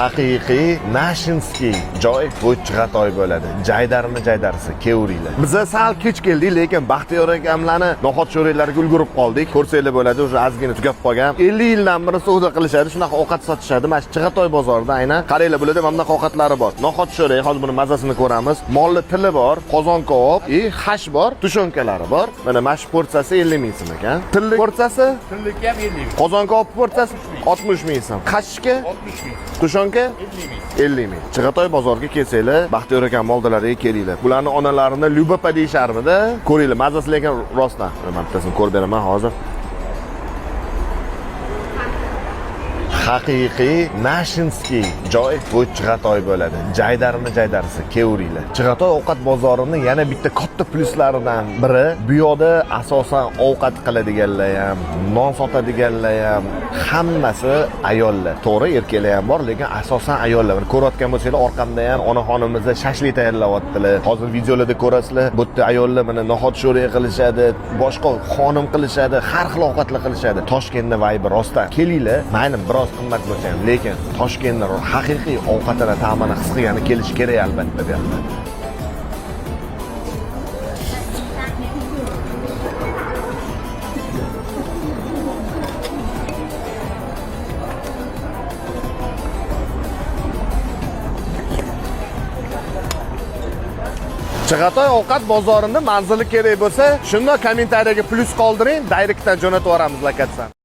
haqiqiy Nashinskiy joy bu Chig'atoy bo'ladi. Jaydarisi kevuringlar. Biza sal kech keldik, lekin Baxtiyor akamlarni noxat sho'raylarga ulgurib qoldik. Ko'rsanglar bo'ladi, o'sha ozgina tugab qolgan. 50 yildan beri savdo qilishadi, shunaqa ovqat sotishadi. Mana shu Chig'atoy bozorida aynan qaranglar bo'ladi, mana bunaqa ovqatlari bor. Noxat sho'ray, hozir buni mazasini ko'ramiz. Molli tili bor, qozon kabob, hash bor, tushonkalari bor. Mana shu porsiyasi 50 ming so'm ekan. Tillik porsiyasi? Tillikka ham 50 ming. Qozon kabob porsiyasi 60 ming so'm. Qashishga 60 ming. Tushonka 50 ming. 50 ming. Chig'atoy bozoriga kelsanglar, Baxtiyor akam moldalariga kelinglar. Bularni onalarini Lyubapa deyisharmidi? Ko'ringlar, mazasi lekin rostdan. Men bittasini ko'rib beraman hozir. Haqiqiy Nashinskiy joy bu Chig'atoy bo'ladi. Jaydarisi kevuringlar. Chig'atoy ovqat bozorini yana bitta katta pluslaridan biri, bu yoqda asosan ovqat qiladiganlar ham, non sotadiganlar ham hammasi ayollar. To'g'ri, erkaklar ham bor, lekin asosan ayollar. Buni ko'rayotgan bo'lsanglar, orqamda ham onaxonimizda shashlik tayyorlayaptilar. Hozir videolarda ko'rasizlar, bu yerda ayollar mana noxat sho'ray qilishadi, boshqa xonim qilishadi, har xil ovqatlar qilishadi. Toshkentda vibe rostdan. Kelinglar, mayli biroz qimmat bo'lsa ham, lekin Toshkentda haqiqiy ovqatini ta'mini his qilgani kelish kerak albatta bu yerda. Chig'atoy ovqat bozorini manzili kerak bo'lsa, shunda kommentariyaga plus qoldiring, direktdan jo'natib yuboramiz lokatsiyani.